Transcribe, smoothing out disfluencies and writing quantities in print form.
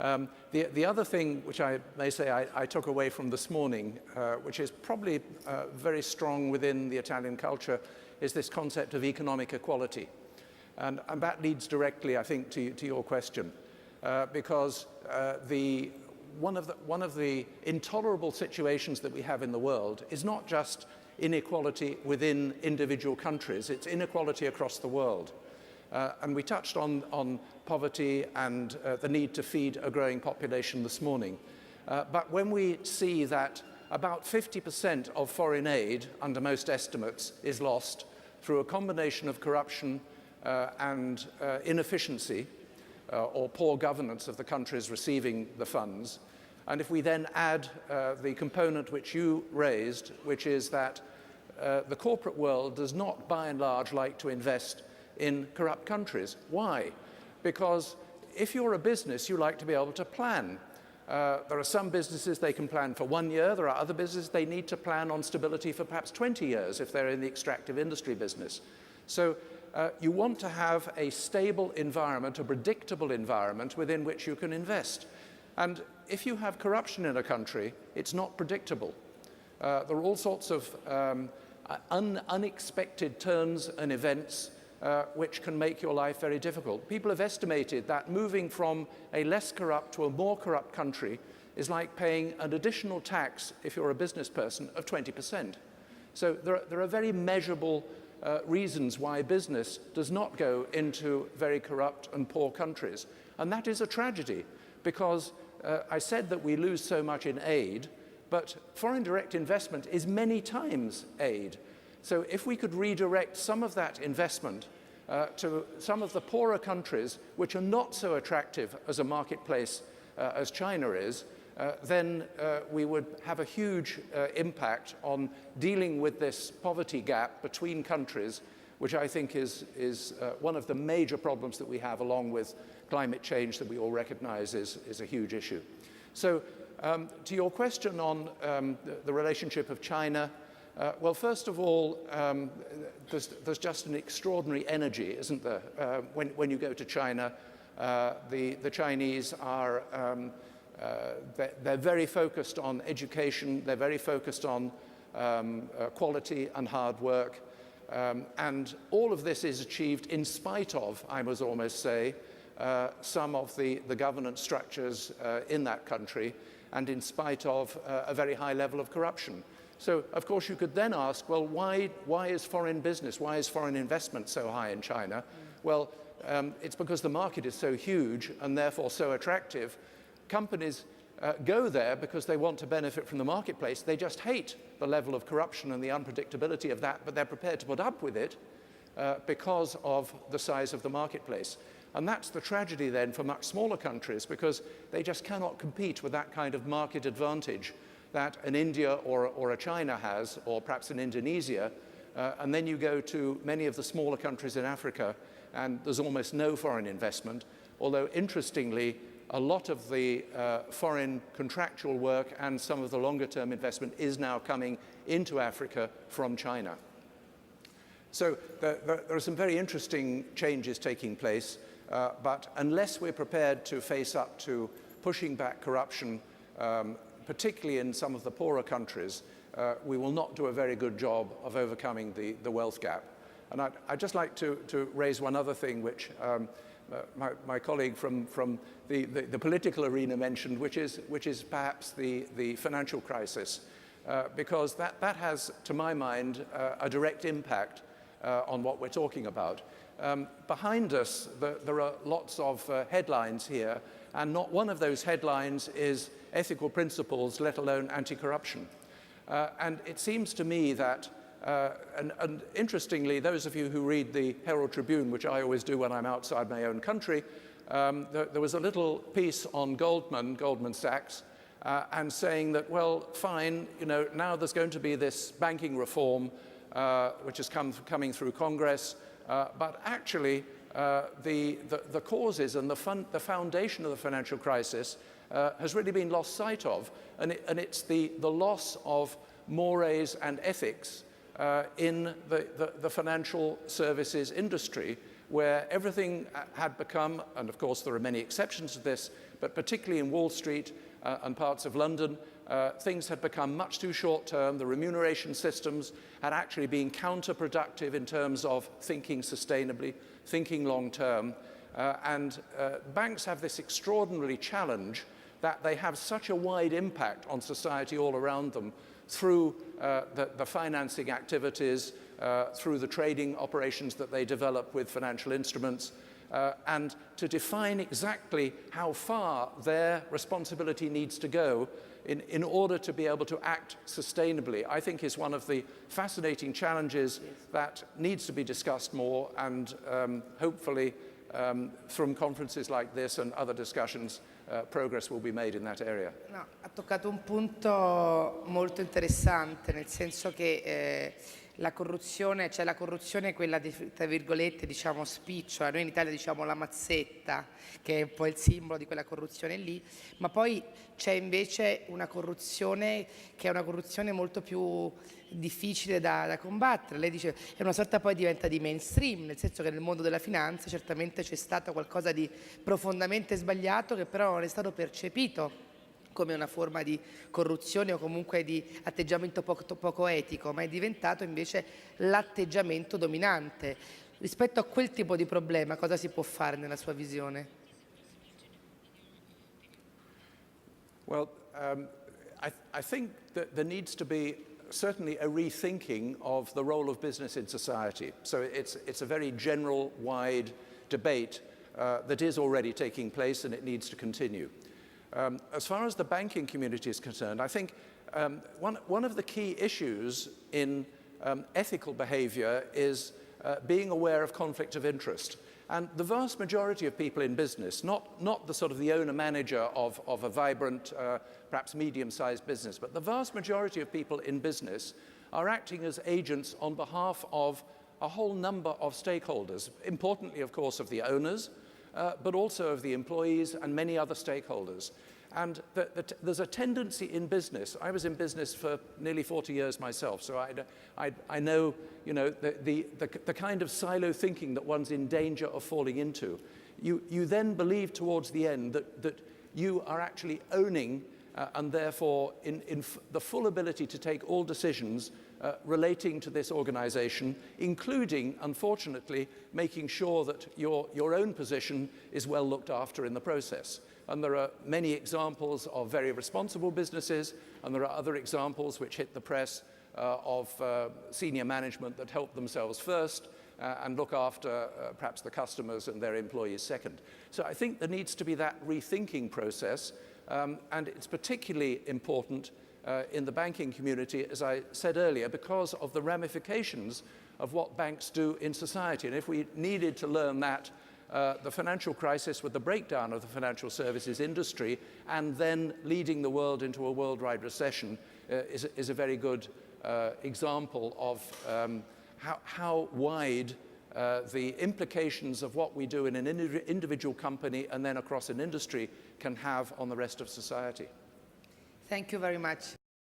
The other thing which I may say I took away from this morning, which is probably very strong within the Italian culture, is this concept of economic equality. And that leads directly, I think, to your question, because one of the intolerable situations that we have in the world is not just inequality within individual countries, it's inequality across the world. And we touched on poverty and the need to feed a growing population this morning. But when we see that about 50% of foreign aid, under most estimates, is lost through a combination of corruption and inefficiency or poor governance of the countries receiving the funds, and if we then add the component which you raised, which is that the corporate world does not, by and large, like to invest in corrupt countries. Why? Because if you're a business, you like to be able to plan. There are some businesses they can plan for 1 year. There are other businesses they need to plan on stability for perhaps 20 years if they're in the extractive industry business. So you want to have a stable environment, a predictable environment within which you can invest. And if you have corruption in a country, it's not predictable. There are all sorts of unexpected turns and events which can make your life very difficult. People have estimated that moving from a less corrupt to a more corrupt country is like paying an additional tax, if you're a business person, of 20%. So there are very measurable reasons why business does not go into very corrupt and poor countries. And that is a tragedy, because I said that we lose so much in aid, but foreign direct investment is many times aid. So if we could redirect some of that investment to some of the poorer countries, which are not so attractive as a marketplace as China is, then we would have a huge impact on dealing with this poverty gap between countries, which I think is one of the major problems that we have, along with climate change that we all recognize is a huge issue. So to your question on the relationship of China, well, first of all, there's just an extraordinary energy, isn't there? When you go to China, the Chinese are they're very focused on education, they're very focused on quality and hard work, and all of this is achieved in spite of, I must almost say, some of the governance structures in that country, and in spite of a very high level of corruption. So, of course, you could then ask, well, why is foreign business, why is foreign investment so high in China? Well, it's because the market is so huge and therefore so attractive. Companies go there because they want to benefit from the marketplace. They just hate the level of corruption and the unpredictability of that, but they're prepared to put up with it because of the size of the marketplace. And that's the tragedy then for much smaller countries, because they just cannot compete with that kind of market advantage that an India or a China has, or perhaps an Indonesia. And then you go to many of the smaller countries in Africa, and there's almost no foreign investment, although interestingly, a lot of the foreign contractual work and some of the longer-term investment is now coming into Africa from China. So there are some very interesting changes taking place, but unless we're prepared to face up to pushing back corruption, particularly in some of the poorer countries, we will not do a very good job of overcoming the wealth gap. And I'd just like to raise one other thing, which my colleague from the political arena mentioned, which is perhaps the financial crisis, because that has, to my mind, a direct impact on what we're talking about. Behind us, there are lots of headlines here, and not one of those headlines is ethical principles, let alone anti-corruption. And it seems to me that, and interestingly, those of you who read the Herald Tribune, which I always do when I'm outside my own country, there was a little piece on Goldman Sachs, and saying that, well, fine, you know, now there's going to be this banking reform, which is coming through Congress, but actually the causes and the foundation of the financial crisis has really been lost sight of, and it's the loss of mores and ethics in the financial services industry, where everything had become, and of course there are many exceptions to this, but particularly in Wall Street and parts of London, things had become much too short-term. The remuneration systems had actually been counterproductive in terms of thinking sustainably, thinking long-term. And banks have this extraordinary challenge that they have such a wide impact on society all around them through the financing activities, through the trading operations that they develop with financial instruments, and to define exactly how far their responsibility needs to go in order to be able to act sustainably, I think is one of the fascinating challenges that needs to be discussed more, and hopefully from conferences like this and other discussions, progress will be made in that area. No, ha toccato un punto molto interessante, nel senso che la corruzione, cioè la corruzione quella tra virgolette diciamo spicciola, noi in Italia diciamo la mazzetta, che è un po' il simbolo di quella corruzione lì, ma poi c'è invece una corruzione che è una corruzione molto più difficile da combattere. Lei dice è una sorta, poi diventa di mainstream, nel senso che nel mondo della finanza certamente c'è stato qualcosa di profondamente sbagliato che però non è stato percepito come una forma di corruzione o comunque di atteggiamento poco etico, ma è diventato invece l'atteggiamento dominante. Rispetto a quel tipo di problema, cosa si può fare nella sua visione? Well, I think that there needs to be certainly a rethinking of the role of business in society. So it's a very general, wide debate that is already taking place, and it needs to continue. As far as the banking community is concerned, I think one of the key issues in ethical behavior is being aware of conflict of interest. And the vast majority of people in business, not the sort of the owner-manager of a vibrant, perhaps medium-sized business, but the vast majority of people in business are acting as agents on behalf of a whole number of stakeholders, importantly, of course, of the owners, but also of the employees and many other stakeholders. And there's a tendency in business. I was in business for nearly 40 years myself, so I know, the kind of silo thinking that one's in danger of falling into. You then believe towards the end that you are actually owning and therefore in the full ability to take all decisions relating to this organization, including, unfortunately, making sure that your own position is well looked after in the process. And there are many examples of very responsible businesses, and there are other examples which hit the press of senior management that help themselves first and look after perhaps the customers and their employees second. So I think there needs to be that rethinking process, and it's particularly important in the banking community, as I said earlier, because of the ramifications of what banks do in society. And if we needed to learn that, the financial crisis with the breakdown of the financial services industry and then leading the world into a worldwide recession is a very good example of how wide the implications of what we do in an individual company and then across an industry can have on the rest of society. Thank you very much.